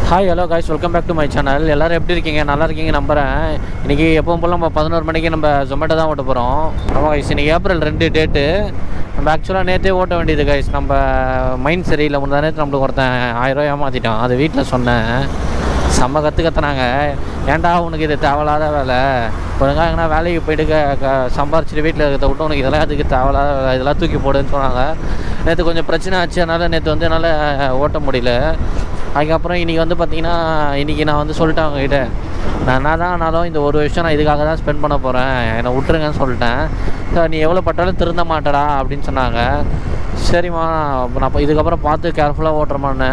Hi hello guys, welcome back to my channel. எல்லோரும் எப்படி இருக்கீங்க? நல்லா இருக்கீங்க நம்புகிறேன். இன்றைக்கி எப்பவும் போல் நம்ம 11 மணிக்கு நம்ம ஜொமேட்டோ தான் ஓட்ட போகிறோம். ஆமாம் காய்ஸ், இன்றைக்கி ஏப்ரல் 2 டேட்டு. நம்ம ஆக்சுவலாக நேற்றே ஓட்ட வேண்டியது காய்ஸ். நம்ம மைண்ட் சரியில்லை. முந்தா நேற்று நம்மளுக்கு ஒருத்தன் 1000 ரூபா ஏமாற்றிட்டான். அது வீட்டில் சொன்னேன். செம்ம கற்றுனாங்க. ஏன்டா உனக்கு இது தேவையில்லாத வேலை, ஒழுங்காக எங்கன்னா வேலைக்கு போய்ட்டு சம்பாரிச்சிட்டு வீட்டில் இருக்கிறத விட்டு உனக்கு இதெல்லாம் அதுக்கு தேவையில்லாத வேலை, இதெல்லாம் தூக்கி போடுன்னு சொன்னாங்க. நேற்று கொஞ்சம் பிரச்சனை ஆச்சு. அதனால் நேற்று வந்து என்னால் ஓட்ட முடியல. அதுக்கப்புறம் இன்றைக்கி வந்து பார்த்திங்கன்னா, இன்றைக்கி நான் வந்து சொல்லிட்டேன் அவங்ககிட்ட, நான் என்ன தான் ஆனாலும் இந்த ஒரு விஷயம் நான் இதுக்காக தான் ஸ்பெண்ட் பண்ண போகிறேன், என்னை விட்டுருங்கன்னு சொல்லிட்டேன். சார் நீ எவ்வளோ பட்டாலும் திருந்த மாட்டடா அப்படின்னு சொன்னாங்க. சரிம்மா, நான் இதுக்கப்புறம் பார்த்து கேர்ஃபுல்லாக ஓட்டுறமான்னு.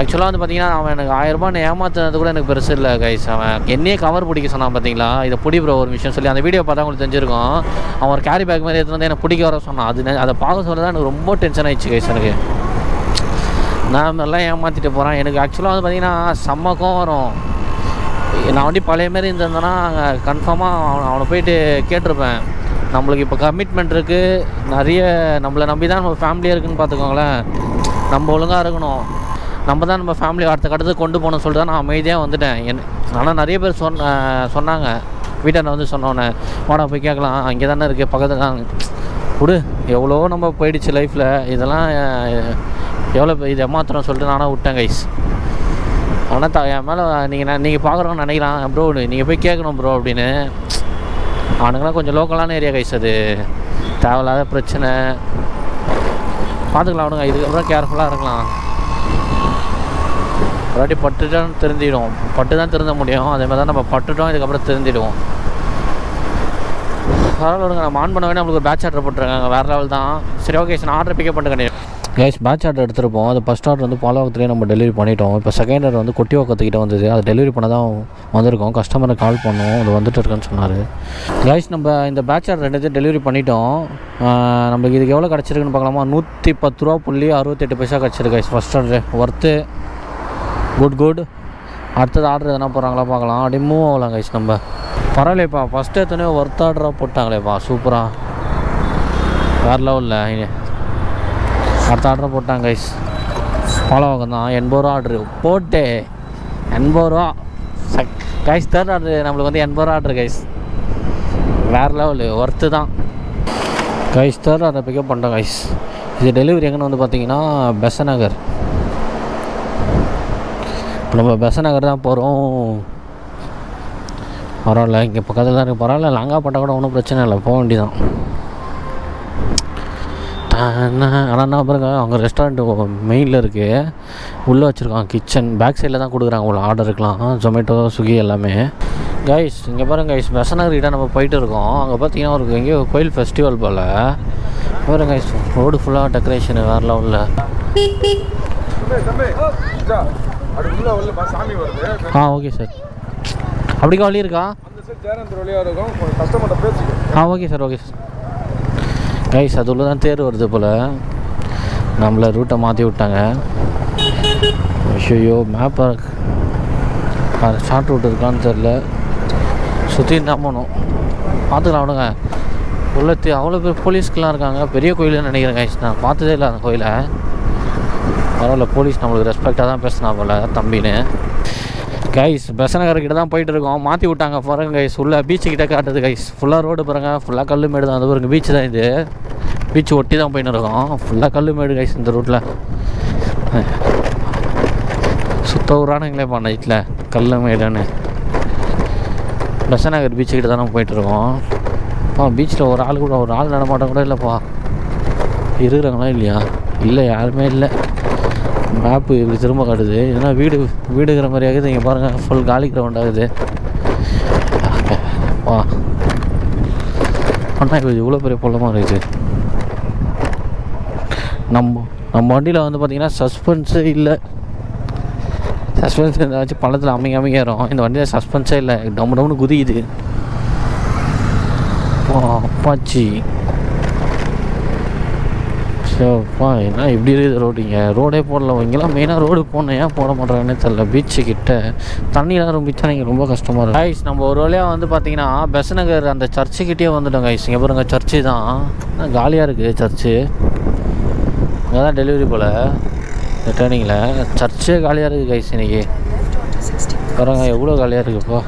ஆக்சுவலாக வந்து பார்த்திங்கன்னா, அவன் எனக்கு 1000 ரூபாய் ஏமாத்துனது கூட எனக்கு பெருசு இல்லை கைஸ். அவன் என்னையே கவர் பிடிக்க சொன்னான். பார்த்தீங்களா, இதை பிடி ப்ரோ ஒரு விஷயம் சொல்லி அந்த வீடியோ பார்த்தா உங்களுக்கு தெரிஞ்சிருக்கும். அவன் ஒரு கேரி பேக் மாதிரி எடுத்துகிட்டு வந்து எனக்கு பிடிக்க வர சொன்னான். அதை பார்க்க சொல்ல தான் எனக்கு ரொம்ப டென்ஷன் ஆகிடுச்சு கைஸ். எனக்கு நான் நல்லா ஏமாற்றிட்டு போகிறேன். எனக்கு ஆக்சுவலாக வந்து பார்த்திங்கன்னா செம்மக்கம் வரும். நான் வந்து பழைய மாரி இருந்திருந்தேன்னா கன்ஃபார்மாக அவனை போயிட்டு கேட்டிருப்பேன். நம்மளுக்கு இப்போ கமிட்மெண்ட் இருக்குது நிறைய, நம்மளை நம்பி தான் நம்ம ஃபேமிலியாக இருக்குதுன்னு பார்த்துக்கோங்களேன். நம்ம ஒழுங்காக இருக்கணும், நம்ம தான் நம்ம ஃபேமிலி அடுத்த கட்டத்துக்கு கொண்டு போகணும்னு சொல்லிட்டு தான் நான் அமைதியாக வந்துட்டேன். ஆனால் நிறைய பேர் சொன்னாங்க வீட்டாண்ட வந்து சொன்னோன்னே, வாடா போய் கேட்கலாம், அங்கே தானே இருக்குது பக்கத்தில் தான் விடு. எவ்வளோ நம்ம போயிடுச்சு லைஃப்பில், இதெல்லாம் எவ்வளோ இது ஏமாத்திரம் சொல்லிட்டு நானாக விட்டேன் கைஸ். ஆனால் என் மேலே நீங்கள் பார்க்குறோன்னு நினைக்கிறான் ப்ரோ, நீங்கள் போய் கேட்கணும் ப்ரோ அப்படின்னு. அவனுங்களாம் கொஞ்சம் லோக்கலான ஏரியா கைஸ். அது தேவையில்லாத பிரச்சனை. பார்த்துக்கலாம் அவனுங்க. இதுக்கப்புறம் கேர்ஃபுல்லாக இருக்கலாம். ஒரு வாட்டி பட்டுட்டான்னு திருந்திடும். பட்டு தான் திருந்த முடியும். அதேமாதிரி தான் நம்ம பட்டுட்டோம், இதுக்கப்புறம் திருந்திடுவோம். பரவாயில்ல விடுங்க. நம்ம ஆன் பண்ண வேண்டிய நம்மளுக்கு ஒரு பேட்ச் ஆர்டர் போட்டுருக்காங்க. வேறு லெவல் தான். சரி ஓகே, நான் ஆர்டர் பிக்கப் பண்ணிட்டு கைஸ். பேட்ச் ஆர்டர் எடுத்துருப்போம். அது ஃபஸ்ட் ஆர்டர் வந்து பாலவக்கத்துலேயே நம்ம டெலிவரி பண்ணிட்டோம். இப்போ செகண்ட் ஆர்டர் வந்து கொட்டிவாக்கத்துக்கிட்ட வந்தது. அது டெலிவரி பண்ண தான் வந்திருக்கோம். கஸ்டமருக்கு கால் பண்ணோம், அது வந்துட்டு இருக்குன்னு சொன்னார். கைஸ், நம்ம இந்த பேட்ச் ஆர்டர் 2 டெலிவரி பண்ணிட்டோம். நம்மளுக்கு இதுக்கு எவ்வளோ கிடச்சிருக்குன்னு பார்க்கலாமா? 110.68 கிடச்சிருக்கு guys. First order worth. Good. அடுத்தது ஆர்டர் எதனா போகிறாங்களா பார்க்கலாம். அப்படியே மூவ் ஆகலாம் கைஸ். நம்ம பரவாயில்லைப்பா, ஃபஸ்ட்டு எத்தனையோ ஒர்த் ஆர்டராக போட்டாங்களேப்பா, சூப்பராக வேறு லெவலில். அடுத்த ஆர்டரை போட்டாங்க கைஸ். பாலவாக்கம் தான். 80 ரூபா ஆர்டரு போட்டு 80 ரூபா கைஸ். தேர்ட் ஆர்டரு நம்மளுக்கு வந்து 80 ரூபா ஆர்டரு கைஸ். வேறு லெவலு, ஒர்த்து தான் கைஸ். தேர்ட் ஆர்டர் பிக்கப் பண்ணிட்டோம் கைஸ். இது டெலிவரி எங்கன்னு வந்து பார்த்தீங்கன்னா பெசநகர். இப்போ நம்ம பெசநகர் தான் போகிறோம். பரவாயில்ல, இங்கே பக்கத்தில் தான் இருக்குது. பரவாயில்ல, லாங்காக போட்டால் கூட ஒன்றும் பிரச்சனை இல்லை, போக வேண்டியதான். ஆனால் என்ன பாருங்க, அவங்க ரெஸ்டாரண்ட்டு மெயினில் இருக்குது, உள்ளே வச்சுருக்காங்க கிச்சன். பேக் சைடில் தான் கொடுக்குறாங்க உள்ள ஆர்டருக்குலாம், ஜொமேட்டோ ஸ்விக்கி எல்லாமே. கைஸ் இங்கே பாருங்க கைஸ், பெசநகர் கிட்ட நம்ம போயிட்டு இருக்கோம். அங்கே பார்த்தீங்கன்னா ஒரு எங்கேயோ கோயில் ஃபெஸ்டிவல் போல். பாருங்க கைஸ், ரோடு ஃபுல்லாக டெக்கரேஷனு வேறு லெவலில். Okay sir. அப்படிக்கா வழி இருக்கா? Okay sir. Okay sir. Guys, அது உள்ள தான் தேர் வருது போல். நம்மளை ரூட்டை மாற்றி விட்டாங்க. ஐயோ, மேப்பை ஷார்ட் ரூட் இருக்கான்னு தெரில. சுற்றி தான் போகணும். பார்த்துக்கலாம் விடுங்க. உள்ள அவ்வளோ பேர் போலீஸ்க்கெலாம் இருக்காங்க. பெரிய கோயிலுன்னு நினைக்கிறேன் கைஸ். நான் பார்த்ததே இல்லை அந்த கோயிலை. பரவாயில்ல, போலீஸ் நம்மளுக்கு ரெஸ்பெக்டாக தான் பேசினா போல் தம்பின்னு. கைஸ், பெசநகர்கிட்ட தான் போயிட்டு இருக்கோம். மாற்றி விட்டாங்க பாருங்க கைஸ். உள்ள பீச்சுக்கிட்ட காட்டுது கைஸ். ஃபுல்லாக ரோடு பாருங்க, ஃபுல்லாக கல் மேடு தான். அது பாருங்க, பீச் தான் இது. பீச் ஒட்டி தான் போயின்னு இருக்கோம். ஃபுல்லாக கல் மேடு கைஸ் இந்த ரூட்டில். சுத்த ஊரானுங்களேப்பா நைட்டில் கல் மேடுன்னு. பெசநகர் பீச்சுக்கிட்ட தான் நம்ம போயிட்டுருக்கோம். பீச்சில் ஒரு ஆள் நடமாட்டம் கூட இல்லைப்பா. இருக்கிறாங்களா இல்லையா? இல்லை, யாருமே இல்லை. மேப்பு இப்படி திரும்ப காட்டுது. ஏன்னா வீடுங்கிற மாதிரி ஆகுது. இங்கே பாருங்கள், ஃபுல் காலி கிரவுண்ட் ஆகுது. ஆனால் இப்போ இவ்வளோ பெரிய பொல்லமாக இருக்குது. நம்ம வண்டியில் வந்து பார்த்திங்கன்னா சஸ்பென்ஸே இல்லை. சஸ்பென்ஸ் ஏதாச்சும் பள்ளத்தில் அமைங்கிறோம். இந்த வண்டியில் சஸ்பென்ஸே இல்லை. டம்னு குதிக்குது. அப்பாச்சி ஸோப்பா, என்ன இப்படி இருக்குது ரோடு? இங்கே ரோடே போடல. இங்கெல்லாம் மெயினாக ரோடு போடணும், ஏன் போட மாட்டேறாங்கன்னே தெரில. பீச்சுக்கிட்ட தண்ணியெலாம் ரொம்பிச்சா நீங்கள் ரொம்ப கஷ்டமாக இருக்கும் கைஸ். நம்ம ஒரு வழியாக வந்து பார்த்திங்கன்னா பெசநகர் அந்த சர்ச்சுக்கிட்டே வந்துட்டோம் கைஸ். இங்கே பாருங்க, சர்ச்சு தான். காலியாக இருக்குது சர்ச்சு. அங்கே தான் டெலிவரி போல். இந்த டேர்னிங்கில் சர்ச்சே காலியாக இருக்குது கைஸ் இன்றைக்கி. பாருங்க எவ்வளோ காலியாக இருக்குது இப்போ.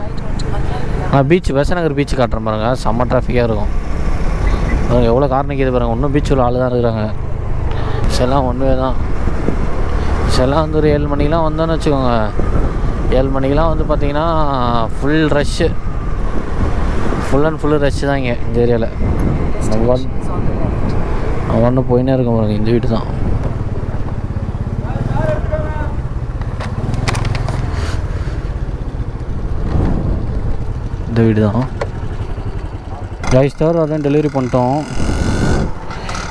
ஆனால் பீச் பெசன்ட் நகர் பீச்சு காட்டுறேன் பாருங்க, செம்ம டிராஃபிக்காக இருக்கும். பாருங்க எவ்வளோ கார் நிற்கிது பாருங்கள். இன்னும் பீச்சில் ஆள் தான் இருக்கிறாங்க. செல்லாம் ஒன்றுவே தான். செல்லாம் வந்து ஒரு 7 மணிக்கெலாம் வந்தோன்னு வச்சுக்கோங்க. 7 மணிக்கெலாம் வந்து பார்த்திங்கன்னா full rush, full and full rush தான் இங்கே இந்த ஏரியாவில். ஒன்று போயினே இருக்கும் பாருங்க. இந்த வீடு தான். இந்த வீடு தான் கைஸ். தவிர அதான் டெலிவரி பண்ணிட்டோம்.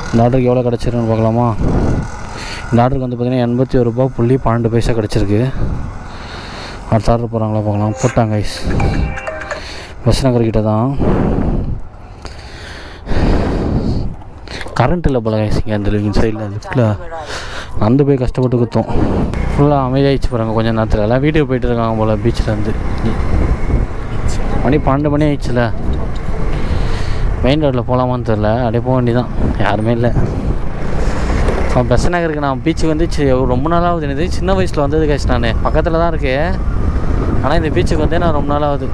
இந்த ஆர்டருக்கு எவ்வளோ கிடச்சிருக்குன்னு பார்க்கலாமா? இந்த ஆர்டருக்கு வந்து பார்த்திங்கன்னா 81 ரூபா புள்ளி 12 பைசா கிடச்சிருக்கு. அடுத்த ஆர்டர் போகிறாங்களா பார்க்கலாம். போட்டாங்க கைஸ். பெசன்ட் நகர்கிட்ட தான். கரண்ட் இல்லை போல கைஸ் இங்கே அந்த லிவிங் சைடில் லிஃப்ட்டில் நடந்து போய் கஷ்டப்பட்டு குத்தோம். ஃபுல்லாக அமைதியாகிடுச்சு பாருங்க கொஞ்சம் நேரத்தில். எல்லாம் வீட்டுக்கு போயிட்டு இருக்காங்க போல் பீச்சிலேருந்து. மணி 12 மணி ஆயிடுச்சுல. மெயின் ரோட்டில் போகலாமான்னு தெரில. அப்படியே போக வேண்டியதான், யாருமே இல்லை. பெசன்ட் நகருக்கு நான் பீச்சுக்கு வந்து ரொம்ப நாளாகுது. இது சின்ன வயசில் வந்தது கைஸ். நான் பக்கத்தில் தான் இருக்கேன், ஆனால் இந்த பீச்சுக்கு வந்து நான் ரொம்ப நாளாகுது.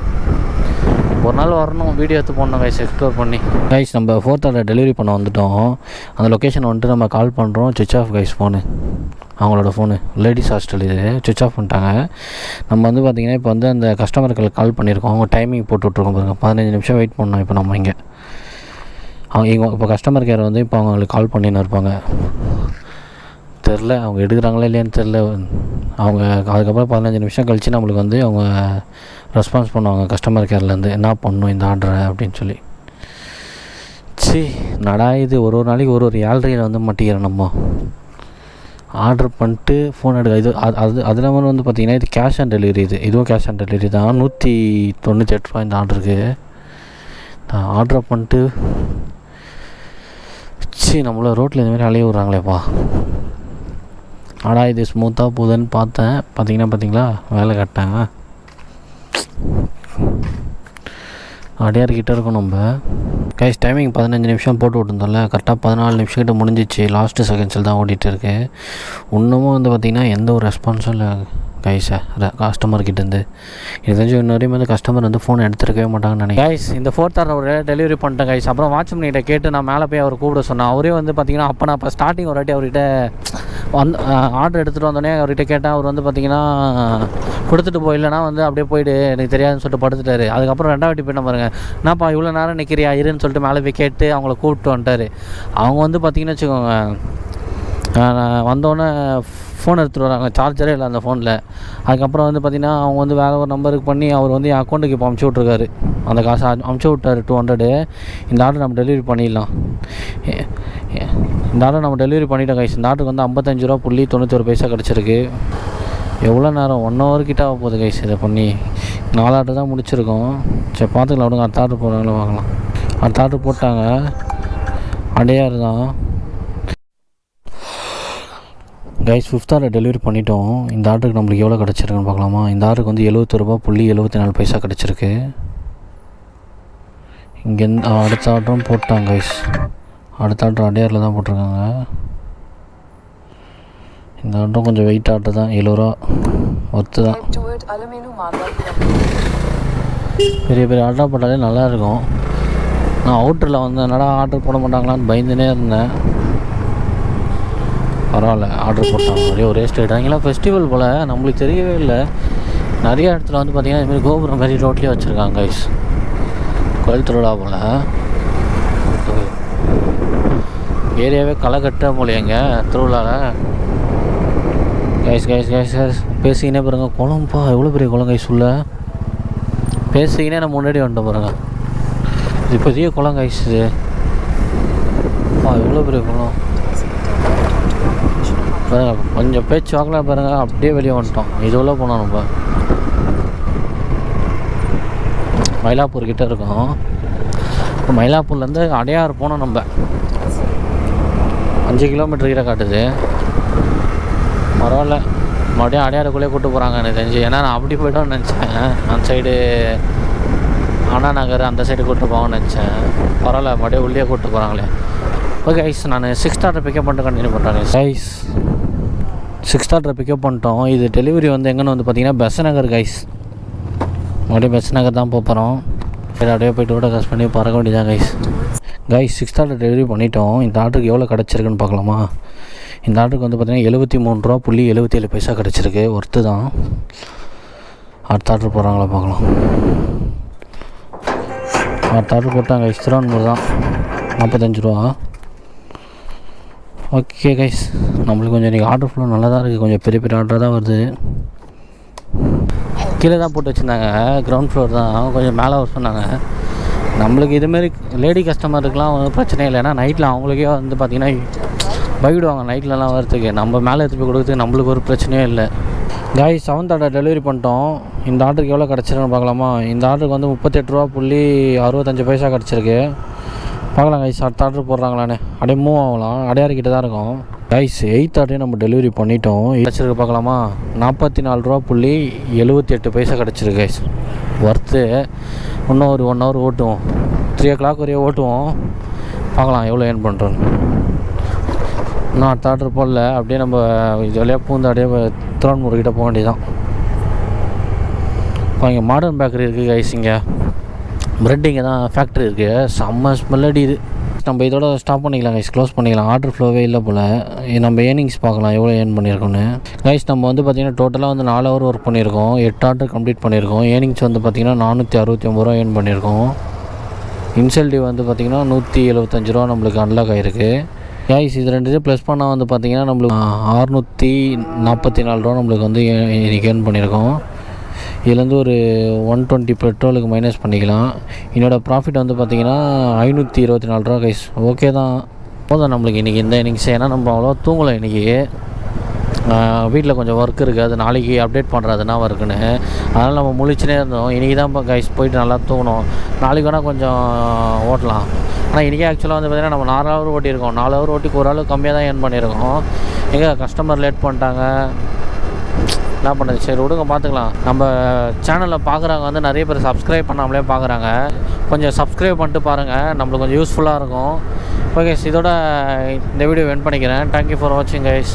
ஒரு நாள் வரணும், வீடியோ எடுத்து போடணும் கைஸ், எக்ஸ்ப்ளோர் பண்ணி. கைஸ் நம்ம 4th ஆர்டர் டெலிவரி பண்ண வந்துவிட்டோம். அந்த லொக்கேஷன் வந்துட்டு நம்ம கால் பண்ணுறோம். Switch off guys phone. அவங்களோட ஃபோனு லேடிஸ் ஹாஸ்டல் இது, சுவிச் ஆஃப் பண்ணிட்டாங்க. நம்ம வந்து பார்த்திங்கன்னா இப்போ வந்து அந்த கஸ்டமருக்கு கால் பண்ணியிருக்கோம். அவங்க டைமிங் போட்டு விட்ருக்கோம் பாருங்க. 15 நிமிஷம் வெயிட் பண்ணோம். இப்போ நம்ம இங்கே அவங்க இப்போ கஸ்டமர் கேர் வந்து இப்போ அவங்களுக்கு கால் பண்ணின்னு இருப்பாங்க. தெரில அவங்க எடுக்கிறாங்களா இல்லையான்னு தெரில. அவங்க அதுக்கப்புறம் 15 நிமிஷம் கழித்து நம்மளுக்கு வந்து அவங்க ரெஸ்பான்ஸ் பண்ணுவாங்க கஸ்டமர் கேர்லேருந்து, என்ன பண்ணணும் இந்த ஆர்டரை அப்படின்னு சொல்லி. நடா இது ஒரு நாளைக்கு ஒரு 7:30 வந்து மாட்டிக்கிறேன். நம்ம ஆர்டர் பண்ணிட்டு ஃபோன் எடுக்க இது அது இல்லாமல் வந்து பார்த்திங்கன்னா இது கேஷ் ஆன் டெலிவரி. இதுவும் கேஷ் ஆன் டெலிவரி தான். 198 ரூபா இந்த ஆர்டருக்கு. நான் ஆர்டரை பண்ணிட்டு நம்மள ரோட்டில் இதுமாதிரி அலைய விட்றாங்களேப்பா. ஆனால் இது ஸ்மூத்தாக போகுதுன்னு பார்த்தேன். பார்த்தீங்களா வேலை கட்டாங்க. அடையார்கிட்ட இருக்கும் நம்ம கைஸ். டைமிங் 15 நிமிஷம் போட்டு விட்டுருந்தோம்ல, கரெக்டாக 14 நிமிஷம் கிட்ட முடிஞ்சிச்சு. லாஸ்ட்டு செகண்ட்ஸில் தான் ஓடிட்டு இருக்கு. இன்னமும் வந்து பார்த்திங்கன்னா எந்த ஒரு ரெஸ்பான்ஸும் இல்லை கைஸை கஸ்டமர்கிட்டேருந்து. இது தெரிஞ்சு இன்னொரையும் வந்து கஸ்டமர் வந்து ஃபோன் எடுத்துருக்கவே மாட்டாங்கன்னு நினைக்கிறேன் கைஸ். இந்த 4th ஆர்டர் ஒரு டெலிவரி பண்ணிட்டேன் கைஸ். அப்புறம் வாட்ச்மேன்கிட்ட கேட்டு நான் மேலே போய் அவர் கூப்பிட சொன்னேன். அவரே வந்து பார்த்திங்கன்னா அப்போ நான் இப்போ ஸ்டார்டிங் ஒரு வாட்டி அவர்கிட்ட வந்து ஆர்டர் எடுத்துகிட்டு வந்தோடனே அவர்கிட்ட கேட்டேன். அவர் வந்து பார்த்திங்கன்னா கொடுத்துட்டு போயிடலன்னா வந்து அப்படியே போயிடு எனக்கு தெரியாதுன்னு சொல்லிட்டு படுத்துட்டாரு. அதுக்கப்புறம் 2வது வாட்டி போய் பாருங்கள், என்னப்பா இவ்வளோ நேரம் நிற்கிறியா இருன்னு சொல்லிட்டு மேலே போய் கேட்டு அவங்கள கூப்பிட்டு வந்துட்டார். அவங்க வந்து பார்த்திங்கன்னு வச்சுக்கோங்க, வந்தோடனே ஃபோன் எடுத்துகிட்டு வராங்க, சார்ஜரே இல்லை அந்த ஃபோனில். அதுக்கப்புறம் வந்து பார்த்திங்கன்னா அவங்க வந்து வேறு ஒரு நம்பருக்கு பண்ணி அவர் வந்து என் அக்கௌண்ட்டுக்கு இப்போ அமுச்சு விட்ருக்காரு. அந்த காசை அமுச்சு விட்டார் 200. இந்த ஆர்டர் நம்ம டெலிவரி பண்ணிடலாம். இந்த ஆர்டர் நம்ம டெலிவரி பண்ணிட்டோம் கைஸ். இந்த ஆர்டருக்கு வந்து 55 ரூபா புள்ளி 91 பைசா கிடச்சிருக்கு. எவ்வளோ நேரம் 1 hour கிட்ட ஆக போகுது கைஸ். இதை பண்ணி 4 ஆர்டர் தான் முடிச்சிருக்கோம். சரி பார்த்துக்கலாம் விடுங்க. அடுத்த ஆர்டர் போகிறாங்களோ பார்க்கலாம். அடுத்த ஆர்டர் போட்டாங்க. அடையார் தான் கைஸ். 5th ஆர்டர் டெலிவரி பண்ணிட்டோம். இந்த ஆர்டருக்கு நம்மளுக்கு எவ்வளோ கிடச்சிருக்குன்னு பார்க்கலாமா? இந்த ஆர்டருக்கு வந்து 71 ரூபா புள்ளி 74 பைசா கிடச்சிருக்கு. இங்கேருந்து அடுத்த ஆர்டரும் போட்டாங்க கைஸ். அடுத்த ஆர்டர் அடையாரில் தான் போட்டிருக்காங்க. இந்த ஆர்டரும் கொஞ்சம் வெயிட் ஆர்டர் தான், 70 ரூபா ஒர்த்து தான். பெரிய பெரிய ஆர்டர் போட்டாலே நல்லாயிருக்கும். நான் அவுட்டரில் வந்து என்னடா ஆர்டர் போட மாட்டாங்களான்னு பயந்துனே இருந்தேன். பரவாயில்ல ஆர்டர் போட்டாங்க. அப்படியே ஒரே ஸ்டேட் அங்கெல்லாம் ஃபெஸ்டிவல் போல், நம்மளுக்கு தெரியவே இல்லை. நிறைய இடத்துல வந்து பார்த்திங்கன்னா இதுமாதிரி கோபுரம் மாதிரி ரோட்லேயே வச்சுருக்காங்க கைஸ். கோயில் திருவிழா போல் ஏரியாவே களை கட்ட போலையங்க திருவிழாவில். கைஸ் பேசிக்கினே பாருங்க. குளம்ப்பா எவ்வளோ பெரிய குளம் கைஸ். உள்ள பேசிக்கினே நம்ம முன்னாடி வந்துட்டோம் பாருங்க. இது பெரிய குளம் கைஸ். இது எவ்வளோ பெரிய குளம் பாருங்க. கொஞ்சம் பேச்சு வாக்கில் பாருங்கள், அப்படியே வெளியே வந்துட்டோம். இதுவுள்ள போனோம். நம்ம மயிலாப்பூர் கிட்டே இருக்கோம். இப்போ மயிலாப்பூர்லேருந்து அடையார் போனோம். நம்ம 5 கிலோமீட்டர் கிட்ட காட்டுது. பரவாயில்ல, மறுபடியும் அடையாருக்குள்ளே கூப்பிட்டு போகிறாங்க எனக்கு தெரிஞ்சு. ஏன்னா நான் அப்படி போய்ட்டோன்னு நினச்சேன். அந்த சைடு அண்ணா நகர் அந்த சைடு கூப்பிட்டு போவாங்கன்னு நினச்சேன். பரவாயில்ல, மறுபடியும் உள்ளே கூப்பிட்டு போகிறாங்களே. ஓகே கைஸ், நான் 6th ஆர்டர் பிக்கப் பண்ணிட்டு கண்டினியூ பண்ணுறேன் கைஸ். 6th ஆர்டர் பிக்கப் பண்ணிட்டோம். இது டெலிவரி வந்து எங்கன்னு வந்து பார்த்திங்கன்னா பெசன்ட் நகர் கைஸ். அப்படியே பெசன்ட் நகர் தான் போகிறோம். சரி அப்படியே போய்ட்டு கூட காசு பண்ணி பறக்க வேண்டியதான் கைஸ். 6th ஆர்டர் டெலிவரி பண்ணிட்டோம். இந்த ஆர்டருக்கு எவ்வளோ கிடச்சிருக்குன்னு பார்க்கலாமா? இந்த ஆர்டருக்கு வந்து பார்த்திங்கன்னா 73.77 கிடச்சிருக்கு. ஒர்த்து தான். அடுத்த ஆர்டர் போகிறாங்களா பார்க்கலாம். அடுத்த ஆர்டர் போட்டாங்க கைஸ். திருவான்மூர் தான். 45 ரூபா. ஓகே கைஸ், நம்மளுக்கு கொஞ்சம் இன்றைக்கி ஆர்டர் ஃபுல்லாக நல்லா தான் இருக்குது. கொஞ்சம் பெரிய பெரிய ஆர்டர் தான் வருது. கீழே தான் போட்டு வச்சுருந்தாங்க, கிரவுண்ட் ஃப்ளோர் தான். கொஞ்சம் மேலே வர சொன்னாங்க. நம்மளுக்கு இதுமாரி லேடி கஸ்டமருக்குலாம் ஒன்றும் பிரச்சனை இல்லை. ஏன்னா நைட்டில் அவங்களுக்கே வந்து பார்த்திங்கன்னா பயப்படுவாங்க நைட்லலாம் வரத்துக்கு. நம்ம மேலே எடுத்து போய் கொடுக்குறதுக்கு நம்மளுக்கு ஒரு பிரச்சனையும் இல்லை. 7th ஆர்டர் டெலிவரி பண்ணிட்டோம். இந்த ஆர்டருக்கு எவ்வளோ கிடச்சிருக்குன்னு பார்க்கலாமா? இந்த ஆர்டருக்கு வந்து 38.65 கிடச்சிருக்கு. பார்க்கலாம் கைஸ், அடுத்த ஆர்டர் போடுறாங்களான்னு. அப்படியே மூவ் ஆகலாம். அடையாறுக்கிட்ட தான் இருக்கும். 8th ஆர்டரையும் நம்ம டெலிவரி பண்ணிட்டோம். கிடச்சிருக்கு பார்க்கலாமா? 44.78 கிடச்சிருக்கு கைஸ். ஒர்த்து. இன்னும் ஒரு 1 ஹவர் ஓட்டுவோம். 3 o'clock வரையும் ஓட்டுவோம். பார்க்கலாம் எவ்வளோ ஏர்ன் பண்ணுறோன்னு. இன்னும் அடுத்த ஆர்டர் போடல. அப்படியே நம்ம ஜாலியாக பூந்து அப்படியே திருவான்மூர் கிட்டே போக வேண்டியதான். இப்போ இங்கே மாடர்ன் பேக்கரி இருக்குது கைஸ். இங்கே ப்ரெட் இங்கே தான் ஃபேக்ட்ரி இருக்குது. செம்ம ஸ்மெல் அடிக்குது. நம்ம இதோட ஸ்டாப் பண்ணிக்கலாம் கைஸ், க்ளோஸ் பண்ணிக்கலாம். ஆர்டர் ஃப்ளோவே இல்லை போல். நம்ம ஏர்னிங்ஸ் பார்க்கலாம் எவ்வளோ ஏர்ன் பண்ணியிருக்கோன்னு. கைஸ் நம்ம வந்து பார்த்திங்கன்னா டோட்டலாக வந்து 4 ஹவர் ஒர்க் பண்ணியிருக்கோம். 8 ஆர்டர் கம்ப்ளீட் பண்ணியிருக்கோம். ஏர்னிங்ஸ் வந்து பார்த்திங்கன்னா 469 ரூபா ஏர்ன் பண்ணியிருக்கோம். இன்சென்டிவ் வந்து பார்த்திங்கன்னா 175 ரூபா நம்மளுக்கு அன்லாக் ஆகிருக்கு. கைஸ் இது 2 இது ப்ளஸ் பண்ணால் வந்து பார்த்திங்கன்னா நம்மளுக்கு 644 ரூபா நம்மளுக்கு வந்து இன்றைக்கி ஏர்ன் பண்ணியிருக்கோம். இதுலேருந்து ஒரு 120 பெட்ரோலுக்கு மைனஸ் பண்ணிக்கலாம். என்னோடய ப்ராஃபிட் வந்து பார்த்திங்கன்னா 524 ரூபா கைஸ். ஓகே தான், போதும் நம்மளுக்கு இன்றைக்கி இந்த இன்னிங்ஸ். ஏன்னா நம்ம அவ்வளோ தூங்கலை இன்றைக்கி. வீட்டில் கொஞ்சம் ஒர்க் இருக்குது, அது நாளைக்கு அப்டேட் பண்ணுறதுனா ஒர்க்குன்னு. அதனால் நம்ம முழிச்சுனே இருந்தோம். இன்றைக்கி தான் இப்போ கைஸ் போயிட்டு நல்லா தூங்கணும். நாளைக்கு வேணால் கொஞ்சம் ஓட்டலாம். ஆனால் இன்றைக்கி ஆக்சுவலாக வந்து பார்த்திங்கன்னா நம்ம 4 ஹவர் ஓட்டியிருக்கோம். 4 ஹவர் ஓட்டி ஓரளவு கம்மியாக தான் ஏர்ன் பண்ணியிருக்கோம். எங்கே கஸ்டமர் லேட் பண்ணிட்டாங்க, என்ன பண்ணுறது? சரி விடுங்க, பார்த்துக்கலாம். நம்ம சேனலில் பார்க்குறவங்க வந்து நிறைய பேர் சப்ஸ்கிரைப் பண்ணாமலே பார்க்குறாங்க. கொஞ்சம் சப்ஸ்கிரைப் பண்ணிட்டு பாருங்கள், நம்மளுக்கு கொஞ்சம் யூஸ்ஃபுல்லாக இருக்கும். ஓகே, இதோட இந்த வீடியோ எண்ட் பண்ணிக்கிறேன். தேங்க்யூ ஃபார் வாட்சிங் கைஸ்.